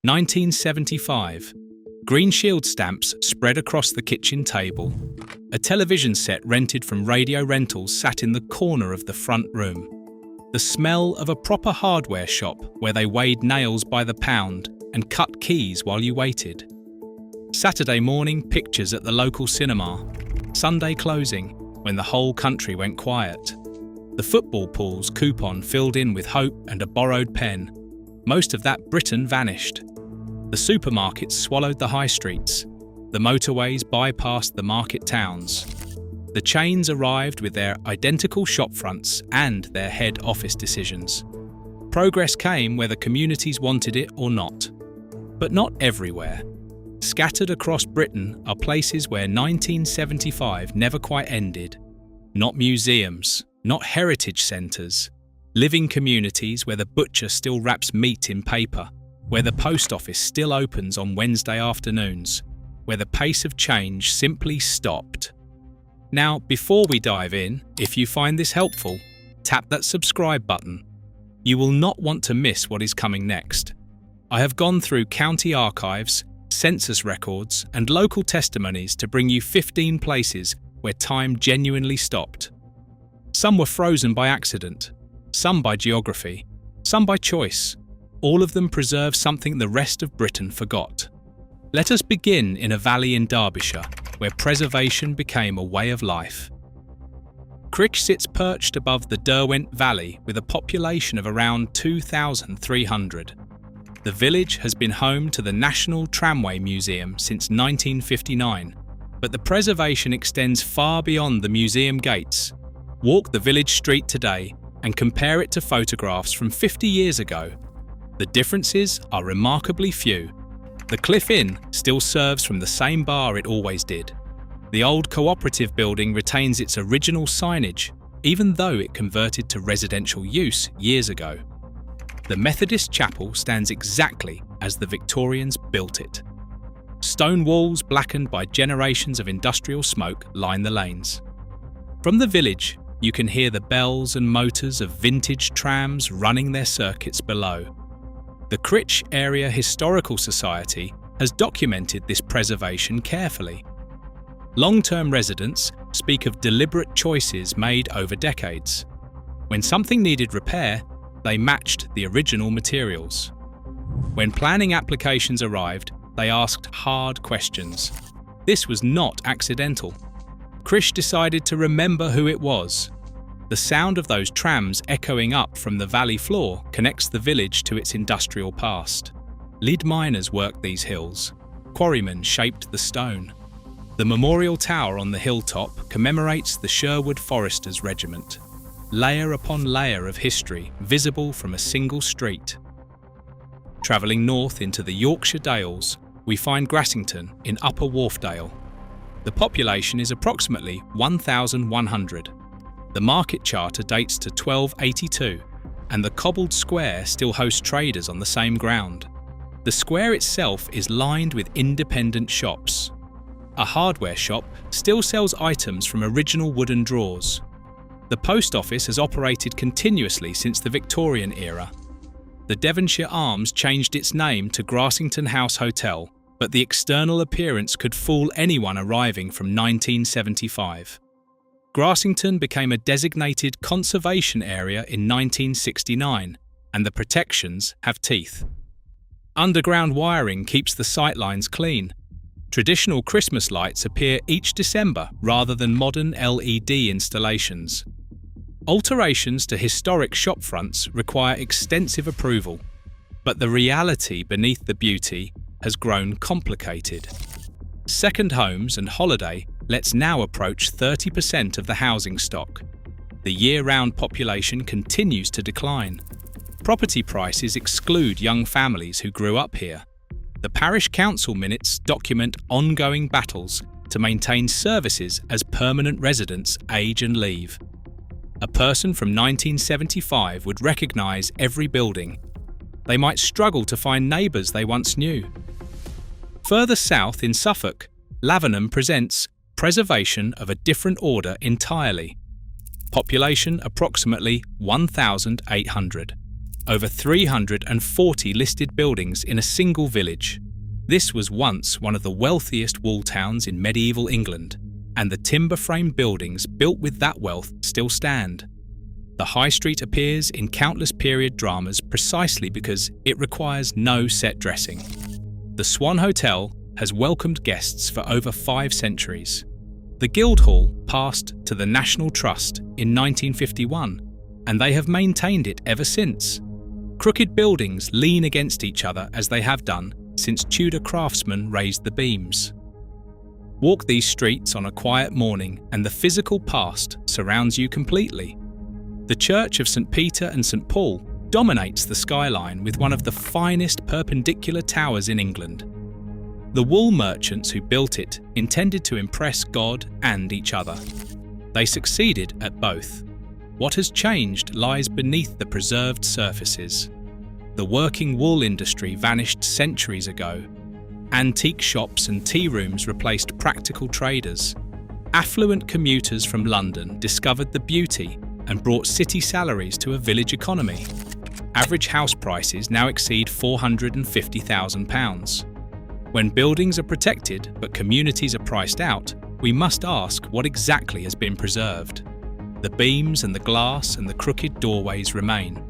1975. Green shield stamps spread across the kitchen table. A television set rented from Radio Rentals sat in the corner of the front room. The smell of a proper hardware shop where they weighed nails by the pound and cut keys while you waited. Saturday morning pictures at the local cinema. Sunday closing, when the whole country went quiet. The football pool's coupon filled in with hope and a borrowed pen. Most of that Britain vanished. The supermarkets swallowed the high streets. The motorways bypassed the market towns. The chains arrived with their identical shopfronts and their head office decisions. Progress came whether communities wanted it or not. But not everywhere. Scattered across Britain are places where 1975 never quite ended. Not museums, not heritage centres. Living communities where the butcher still wraps meat in paper, where the post office still opens on Wednesday afternoons, where the pace of change simply stopped. Now, before we dive in, if you find this helpful, tap that subscribe button. You will not want to miss what is coming next. I have gone through county archives, census records, and local testimonies to bring you 15 places where time genuinely stopped. Some were frozen by accident, some by geography, some by choice. All of them preserve something the rest of Britain forgot. Let us begin in a valley in Derbyshire, where preservation became a way of life. Crich sits perched above the Derwent Valley with a population of around 2,300. The village has been home to the National Tramway Museum since 1959, but the preservation extends far beyond the museum gates. Walk the village street today and compare it to photographs from 50 years ago. The differences are remarkably few. The Cliff Inn still serves from the same bar it always did. The old cooperative building retains its original signage, even though it converted to residential use years ago. The Methodist chapel stands exactly as the Victorians built it. Stone walls blackened by generations of industrial smoke line the lanes. From the village, you can hear the bells and motors of vintage trams running their circuits below. The Crich Area Historical Society has documented this preservation carefully. Long-term residents speak of deliberate choices made over decades. When something needed repair, they matched the original materials. When planning applications arrived, they asked hard questions. This was not accidental. Crich decided to remember who it was. The sound of those trams echoing up from the valley floor connects the village to its industrial past. Lead miners worked these hills. Quarrymen shaped the stone. The memorial tower on the hilltop commemorates the Sherwood Foresters Regiment. Layer upon layer of history visible from a single street. Travelling north into the Yorkshire Dales, we find Grassington in Upper Wharfdale. The population is approximately 1,100. The market charter dates to 1282, and the cobbled square still hosts traders on the same ground. The square itself is lined with independent shops. A hardware shop still sells items from original wooden drawers. The post office has operated continuously since the Victorian era. The Devonshire Arms changed its name to Grassington House Hotel, but the external appearance could fool anyone arriving from 1975. Grassington became a designated conservation area in 1969, and the protections have teeth. Underground wiring keeps the sightlines clean. Traditional Christmas lights appear each December rather than modern LED installations. Alterations to historic shopfronts require extensive approval, but the reality beneath the beauty has grown complicated. Second homes and holiday lets now approach 30% of the housing stock. The year-round population continues to decline. Property prices exclude young families who grew up here. The parish council minutes document ongoing battles to maintain services as permanent residents age and leave. A person from 1975 would recognise every building. They might struggle to find neighbours they once knew. Further south in Suffolk, Lavenham presents preservation of a different order entirely. Population approximately 1,800. over 340 listed buildings in a single village. This was once one of the wealthiest wall towns in medieval England, and the timber-frame buildings built with that wealth still stand. The High Street appears in countless period dramas precisely because it requires no set dressing. The Swan Hotel has welcomed guests for over 5 centuries. The Guildhall passed to the National Trust in 1951, and they have maintained it ever since. Crooked buildings lean against each other as they have done since Tudor craftsmen raised the beams. Walk these streets on a quiet morning and the physical past surrounds you completely. The Church of St. Peter and St. Paul dominates the skyline with one of the finest perpendicular towers in England. The wool merchants who built it intended to impress God and each other. They succeeded at both. What has changed lies beneath the preserved surfaces. The working wool industry vanished centuries ago. Antique shops and tea rooms replaced practical traders. Affluent commuters from London discovered the beauty and brought city salaries to a village economy. Average house prices now exceed £450,000. When buildings are protected but communities are priced out, we must ask what exactly has been preserved. The beams and the glass and the crooked doorways remain.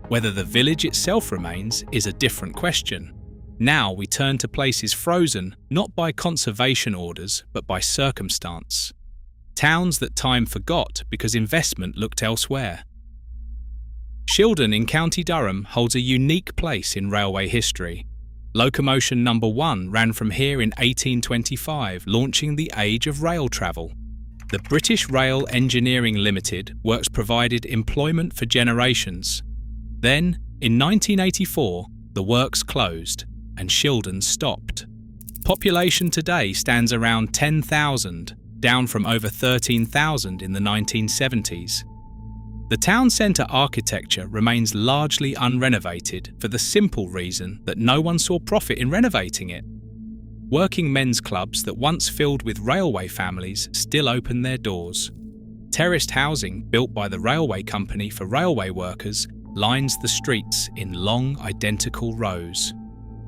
Whether the village itself remains is a different question. Now we turn to places frozen not by conservation orders but by circumstance. Towns that time forgot because investment looked elsewhere. Shildon in County Durham holds a unique place in railway history. Locomotion number 1 ran from here in 1825, launching the age of rail travel. The British Rail Engineering Limited works provided employment for generations. Then, in 1984, the works closed and Shildon stopped. Population today stands around 10,000, down from over 13,000 in the 1970s. The town centre architecture remains largely unrenovated for the simple reason that no one saw profit in renovating it. Working men's clubs that once filled with railway families still open their doors. Terraced housing built by the railway company for railway workers lines the streets in long, identical rows.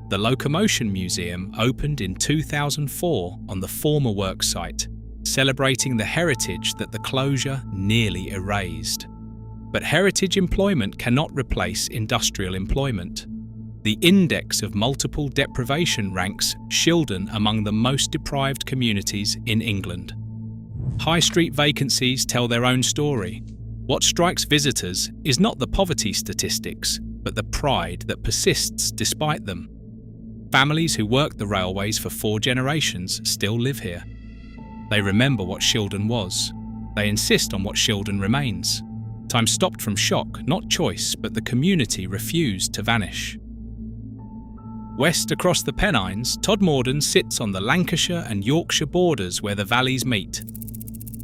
The Locomotion Museum opened in 2004 on the former work site, celebrating the heritage that the closure nearly erased. But heritage employment cannot replace industrial employment. The index of multiple deprivation ranks Shildon among the most deprived communities in England. High street vacancies tell their own story. What strikes visitors is not the poverty statistics, but the pride that persists despite them. Families who worked the railways for 4 generations still live here. They remember what Shildon was. They insist on what Shildon remains. Time stopped from shock, not choice, but the community refused to vanish. West across the Pennines, Todmorden sits on the Lancashire and Yorkshire borders where the valleys meet.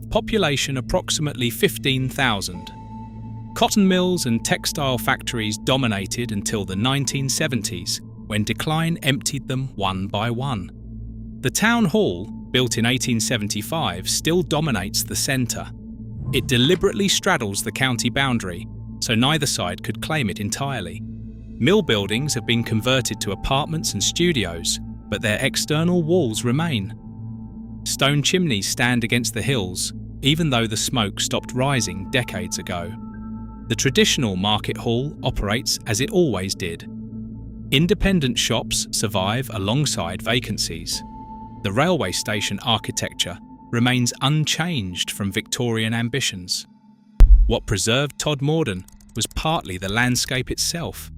Population approximately 15,000. Cotton mills and textile factories dominated until the 1970s, when decline emptied them one by one. The town hall, built in 1875, still dominates the centre. It deliberately straddles the county boundary, so neither side could claim it entirely. Mill buildings have been converted to apartments and studios, but their external walls remain. Stone chimneys stand against the hills, even though the smoke stopped rising decades ago. The traditional market hall operates as it always did. Independent shops survive alongside vacancies. The railway station architecture remains unchanged from Victorian ambitions. What preserved Todmorden was partly the landscape itself.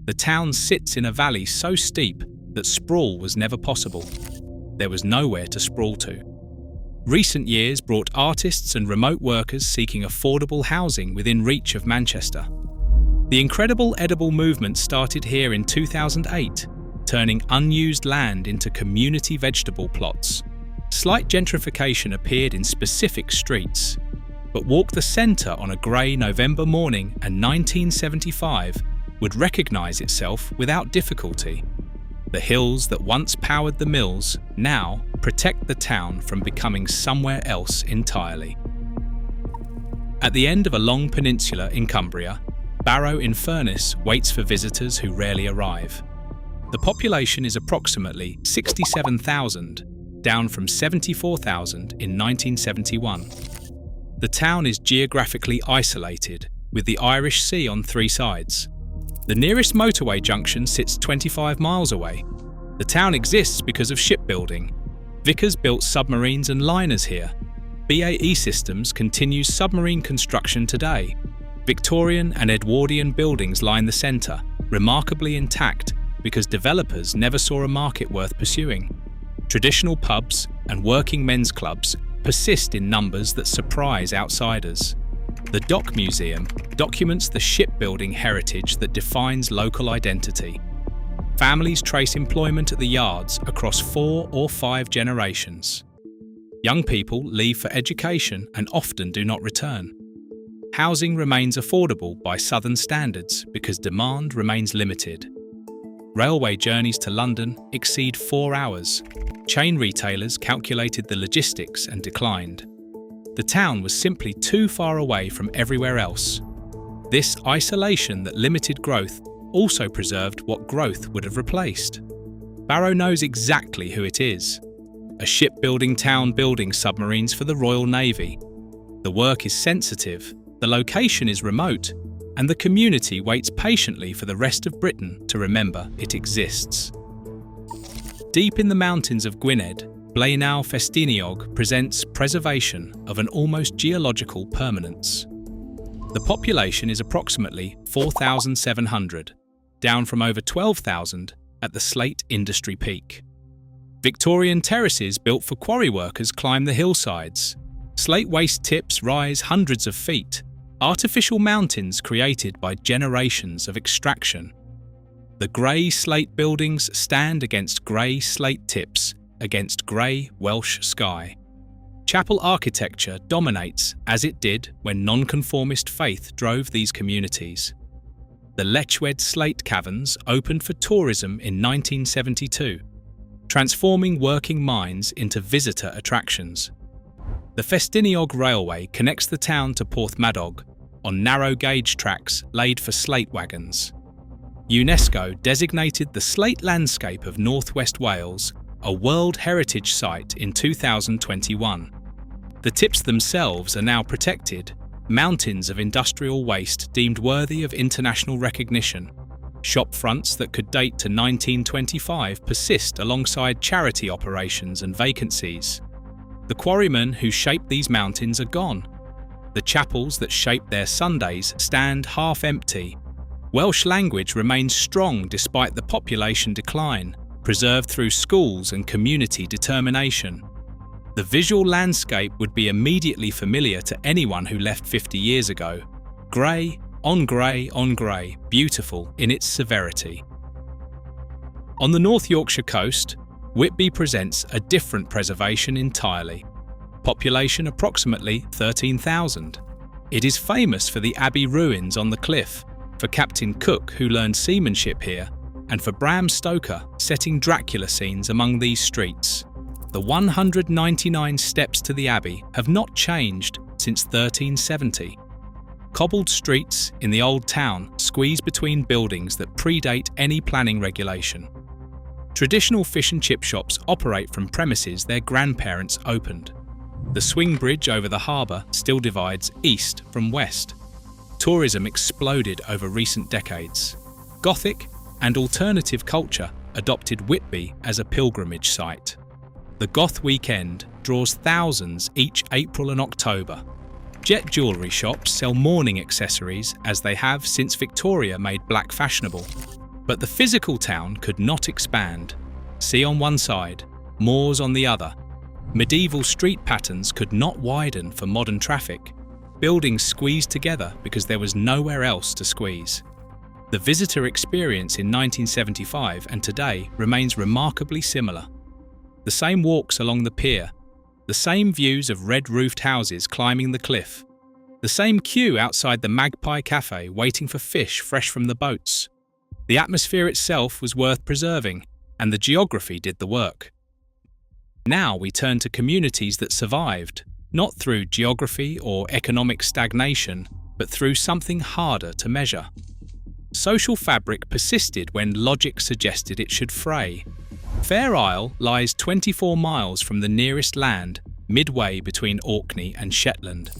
The town sits in a valley so steep that sprawl was never possible. There was nowhere to sprawl to. Recent years brought artists and remote workers seeking affordable housing within reach of Manchester. The incredible edible movement started here in 2008, turning unused land into community vegetable plots. Slight gentrification appeared in specific streets, but walk the centre on a grey November morning and 1975 would recognise itself without difficulty. The hills that once powered the mills now protect the town from becoming somewhere else entirely. At the end of a long peninsula in Cumbria, Barrow-in-Furness waits for visitors who rarely arrive. The population is approximately 67,000, down from 74,000 in 1971. The town is geographically isolated, with the Irish Sea on 3 sides. The nearest motorway junction sits 25 miles away. The town exists because of shipbuilding. Vickers built submarines and liners here. BAE Systems continues submarine construction today. Victorian and Edwardian buildings line the centre, remarkably intact because developers never saw a market worth pursuing. Traditional pubs and working men's clubs persist in numbers that surprise outsiders. The Dock Museum documents the shipbuilding heritage that defines local identity. Families trace employment at the yards across 4 or 5 generations. Young people leave for education and often do not return. Housing remains affordable by southern standards because demand remains limited. Railway journeys to London exceed 4 hours. Chain retailers calculated the logistics and declined. The town was simply too far away from everywhere else. This isolation that limited growth also preserved what growth would have replaced. Barrow knows exactly who it is. A shipbuilding town building submarines for the Royal Navy. The work is sensitive, the location is remote, and the community waits patiently for the rest of Britain to remember it exists. Deep in the mountains of Gwynedd, Blaenau Festiniog presents preservation of an almost geological permanence. The population is approximately 4,700, down from over 12,000 at the slate industry peak. Victorian terraces built for quarry workers climb the hillsides. Slate waste tips rise hundreds of feet, artificial mountains created by generations of extraction. The grey slate buildings stand against grey slate tips against grey Welsh sky. Chapel architecture dominates as it did when nonconformist faith drove these communities. The Lechwed slate caverns opened for tourism in 1972, transforming working minds into visitor attractions. The Festiniog Railway connects the town to Porthmadog on narrow gauge tracks laid for slate wagons. UNESCO designated the slate landscape of northwest Wales a World Heritage Site in 2021. The tips themselves are now protected, mountains of industrial waste deemed worthy of international recognition. Shop fronts that could date to 1925 persist alongside charity operations and vacancies. The quarrymen who shaped these mountains are gone. The chapels that shaped their Sundays stand half empty. Welsh language remains strong despite the population decline, preserved through schools and community determination. The visual landscape would be immediately familiar to anyone who left 50 years ago. Grey on grey, beautiful in its severity. On the North Yorkshire coast, Whitby presents a different preservation entirely. Population approximately 13,000. It is famous for the abbey ruins on the cliff, for Captain Cook who learned seamanship here, and for Bram Stoker setting Dracula scenes among these streets. The 199 steps to the abbey have not changed since 1370. Cobbled streets in the old town squeeze between buildings that predate any planning regulation. Traditional fish and chip shops operate from premises their grandparents opened. The swing bridge over the harbour still divides east from west. Tourism exploded over recent decades. Gothic and alternative culture adopted Whitby as a pilgrimage site. The Goth Weekend draws thousands each April and October. Jet jewellery shops sell mourning accessories as they have since Victoria made black fashionable. But the physical town could not expand. Sea on one side, moors on the other. Medieval street patterns could not widen for modern traffic. Buildings squeezed together because there was nowhere else to squeeze. The visitor experience in 1975 and today remains remarkably similar. The same walks along the pier, the same views of red-roofed houses climbing the cliff, the same queue outside the Magpie Cafe waiting for fish fresh from the boats. The atmosphere itself was worth preserving, and the geography did the work. Now we turn to communities that survived, not through geography or economic stagnation, but through something harder to measure. Social fabric persisted when logic suggested it should fray. Fair Isle lies 24 miles from the nearest land, midway between Orkney and Shetland.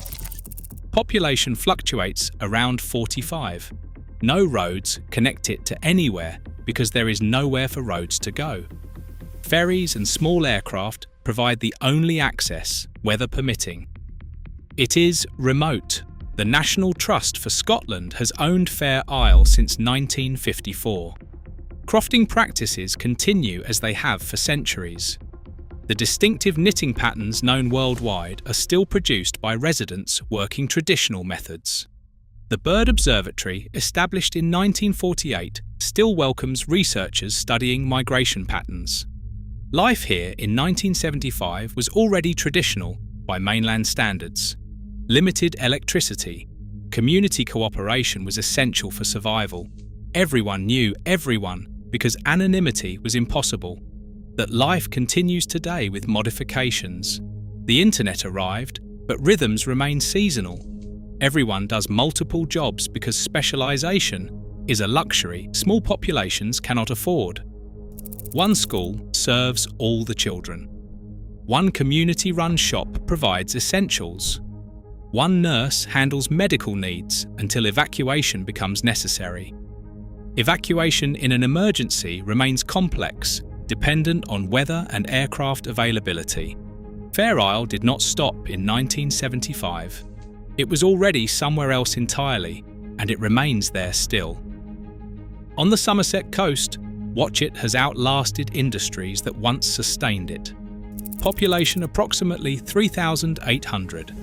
Population fluctuates around 45. No roads connect it to anywhere because there is nowhere for roads to go. Ferries and small aircraft provide the only access, weather permitting. It is remote. The National Trust for Scotland has owned Fair Isle since 1954. Crofting practices continue as they have for centuries. The distinctive knitting patterns known worldwide are still produced by residents working traditional methods. The Bird Observatory, established in 1948, still welcomes researchers studying migration patterns. Life here in 1975 was already traditional by mainland standards. Limited electricity. Community cooperation was essential for survival. Everyone knew everyone because anonymity was impossible. That life continues today with modifications. The internet arrived, but rhythms remain seasonal. Everyone does multiple jobs because specialization is a luxury small populations cannot afford. One school serves all the children. One community-run shop provides essentials. One nurse handles medical needs until evacuation becomes necessary. Evacuation in an emergency remains complex, dependent on weather and aircraft availability. Fair Isle did not stop in 1975. It was already somewhere else entirely, and it remains there still. On the Somerset coast, Watchet has outlasted industries that once sustained it. Population approximately 3,800.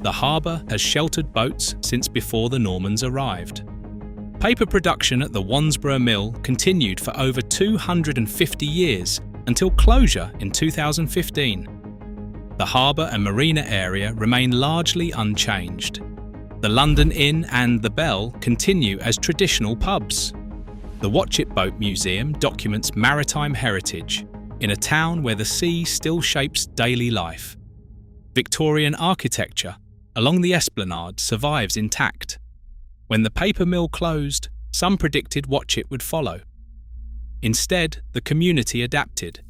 The harbour has sheltered boats since before the Normans arrived. Paper production at the Wandsborough Mill continued for over 250 years until closure in 2015. The harbour and marina area remain largely unchanged. The London Inn and the Bell continue as traditional pubs. The Watchet Boat Museum documents maritime heritage in a town where the sea still shapes daily life. Victorian architecture along the esplanade survives intact. When the paper mill closed, some predicted Watchet would follow. Instead, the community adapted.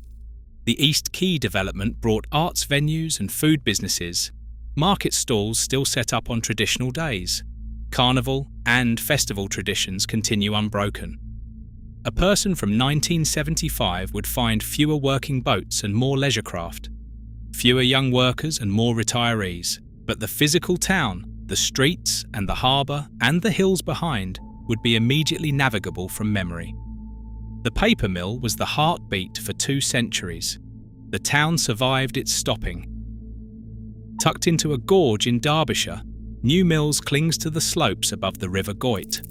The East Quay development brought arts venues and food businesses. Market stalls still set up on traditional days. Carnival and festival traditions continue unbroken. A person from 1975 would find fewer working boats and more leisure craft. Fewer young workers and more retirees. But the physical town, the streets and the harbour and the hills behind would be immediately navigable from memory. The paper mill was the heartbeat for 2 centuries. The town survived its stopping. Tucked into a gorge in Derbyshire, New Mills clings to the slopes above the River Goyt.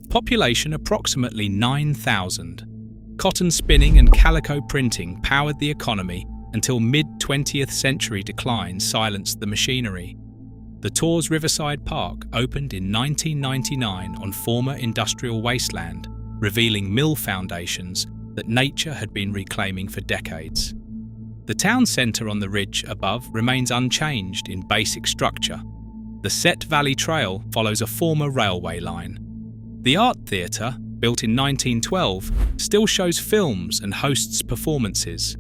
Population approximately 9,000. Cotton spinning and calico printing powered the economy until mid-20th century decline silenced the machinery. The Torres Riverside Park opened in 1999 on former industrial wasteland, revealing mill foundations that nature had been reclaiming for decades. The town centre on the ridge above remains unchanged in basic structure. The Set Valley Trail follows a former railway line. The Art Theatre, built in 1912, still shows films and hosts performances.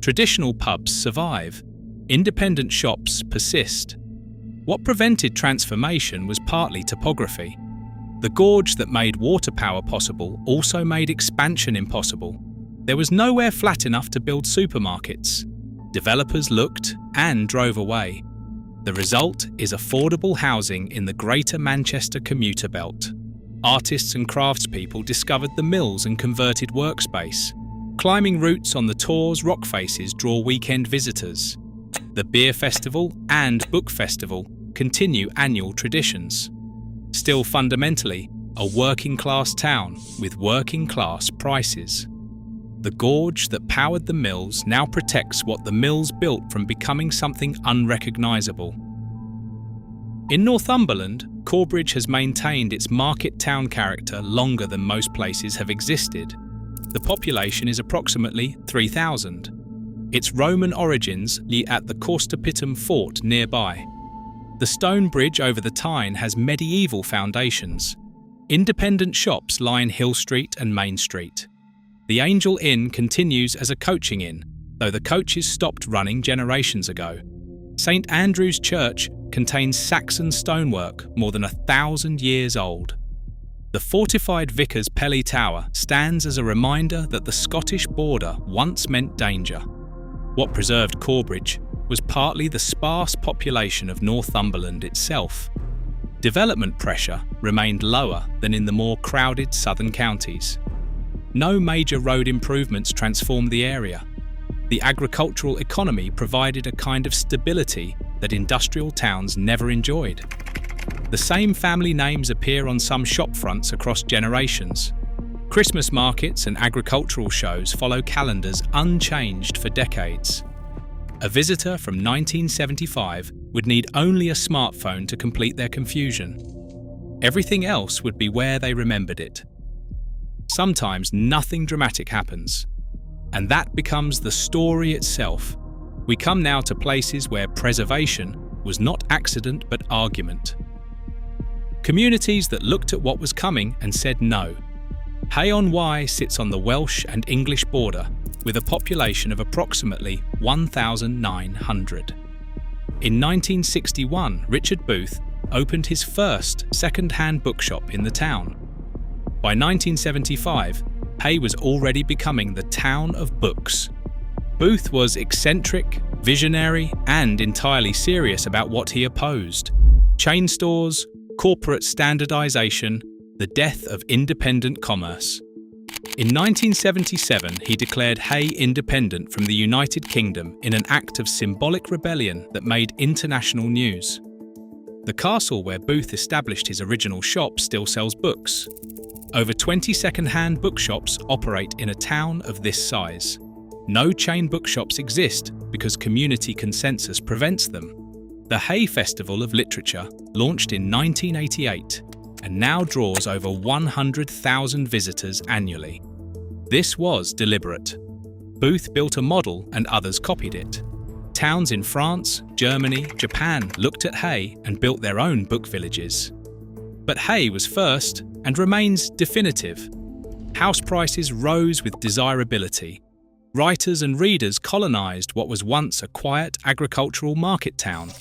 Traditional pubs survive. Independent shops persist. What prevented transformation was partly topography. The gorge that made water power possible also made expansion impossible. There was nowhere flat enough to build supermarkets. Developers looked and drove away. The result is affordable housing in the Greater Manchester commuter belt. Artists and craftspeople discovered the mills and converted workspace. Climbing routes on the Torres rock faces draw weekend visitors. The Beer Festival and Book Festival continue annual traditions. Still fundamentally, a working-class town with working-class prices. The gorge that powered the mills now protects what the mills built from becoming something unrecognisable. In Northumberland, Corbridge has maintained its market town character longer than most places have existed. The population is approximately 3,000. Its Roman origins lie at the Causticum fort nearby. The stone bridge over the Tyne has medieval foundations. Independent shops line Hill Street and Main Street. The Angel Inn continues as a coaching inn, though the coaches stopped running generations ago. St Andrew's Church contains Saxon stonework more than 1,000 years old. The fortified Vickers Pelly Tower stands as a reminder that the Scottish border once meant danger. What preserved Corbridge was partly the sparse population of Northumberland itself. Development pressure remained lower than in the more crowded southern counties. No major road improvements transformed the area. The agricultural economy provided a kind of stability that industrial towns never enjoyed. The same family names appear on some shop fronts across generations. Christmas markets and agricultural shows follow calendars unchanged for decades. A visitor from 1975 would need only a smartphone to complete their confusion. Everything else would be where they remembered it. Sometimes nothing dramatic happens, and that becomes the story itself. We come now to places where preservation was not accident but argument. Communities that looked at what was coming and said no. Hay-on-Wye sits on the Welsh and English border with a population of approximately 1,900. In 1961, Richard Booth opened his first second-hand bookshop in the town. By 1975, Hay was already becoming the town of books. Booth was eccentric, visionary, and entirely serious about what he opposed: chain stores, corporate standardization, the death of independent commerce. In 1977, he declared Hay independent from the United Kingdom in an act of symbolic rebellion that made international news. The castle where Booth established his original shop still sells books. Over 20 second-hand bookshops operate in a town of this size. No chain bookshops exist because community consensus prevents them. The Hay Festival of Literature launched in 1988 and now draws over 100,000 visitors annually. This was deliberate. Booth built a model and others copied it. Towns in France, Germany, Japan looked at Hay and built their own book villages. But Hay was first and remains definitive. House prices rose with desirability. Writers and readers colonised what was once a quiet agricultural market town.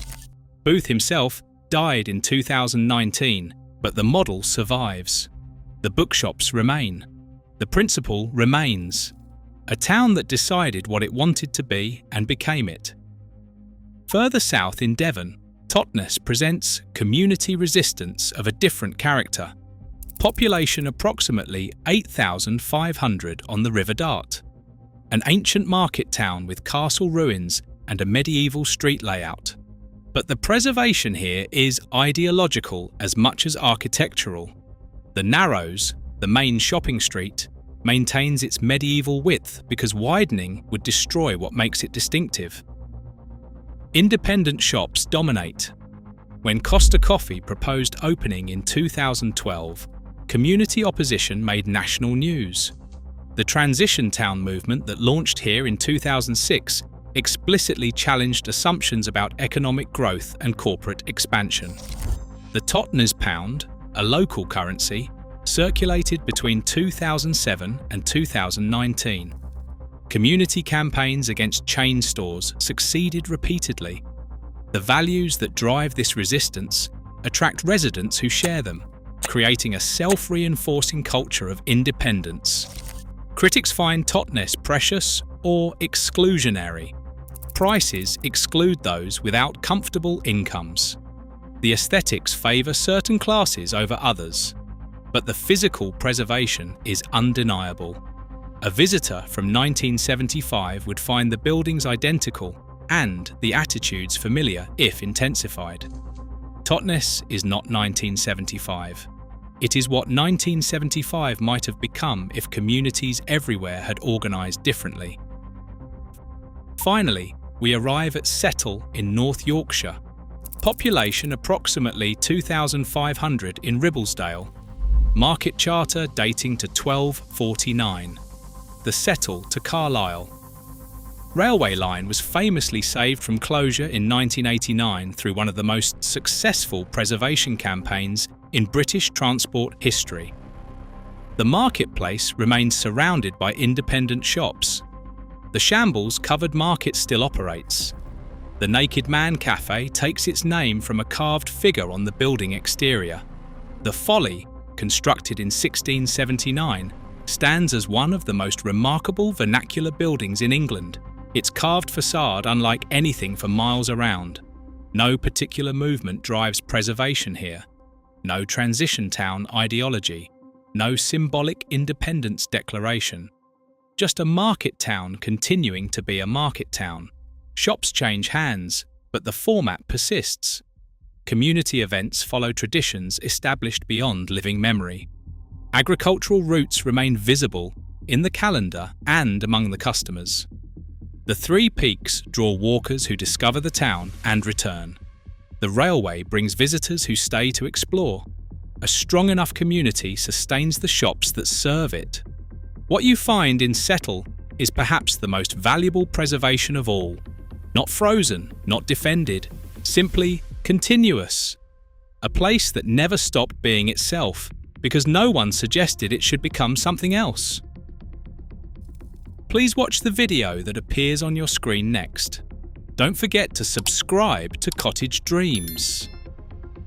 Booth himself died in 2019, but the model survives. The bookshops remain. The principle remains. A town that decided what it wanted to be and became it. Further south in Devon, Totnes presents community resistance of a different character. Population approximately 8,500 on the River Dart. An ancient market town with castle ruins and a medieval street layout. But the preservation here is ideological as much as architectural. The Narrows, the main shopping street, maintains its medieval width because widening would destroy what makes it distinctive. Independent shops dominate. When Costa Coffee proposed opening in 2012, community opposition made national news. The Transition Town movement that launched here in 2006 explicitly challenged assumptions about economic growth and corporate expansion. The Totnes pound, a local currency, circulated between 2007 and 2019. Community campaigns against chain stores succeeded repeatedly. The values that drive this resistance attract residents who share them, creating a self-reinforcing culture of independence. Critics find Totnes precious or exclusionary. Prices exclude those without comfortable incomes. The aesthetics favour certain classes over others, but the physical preservation is undeniable. A visitor from 1975 would find the buildings identical and the attitudes familiar if intensified. Totnes is not 1975. It is what 1975 might have become if communities everywhere had organised differently. Finally, we arrive at Settle in North Yorkshire. Population approximately 2,500 in Ribblesdale. Market charter dating to 1249. The Settle to Carlisle. railway line was famously saved from closure in 1989 through one of the most successful preservation campaigns in British transport history. The marketplace remains surrounded by independent shops. The shambles covered market still operates. The Naked Man Cafe takes its name from a carved figure on the building exterior. The Folly, constructed in 1679, stands as one of the most remarkable vernacular buildings in England, its carved facade unlike anything for miles around. No particular movement drives preservation here. No transition town ideology. No symbolic independence declaration. Just a market town continuing to be a market town. Shops change hands, but the format persists. Community events follow traditions established beyond living memory. Agricultural roots remain visible in the calendar and among the customers. The three peaks draw walkers who discover the town and return. The railway brings visitors who stay to explore. A strong enough community sustains the shops that serve it. What you find in Settle is perhaps the most valuable preservation of all. Not frozen, not defended, simply continuous. A place that never stopped being itself because no one suggested it should become something else. Please watch the video that appears on your screen next. Don't forget to subscribe to Cottage Dreams.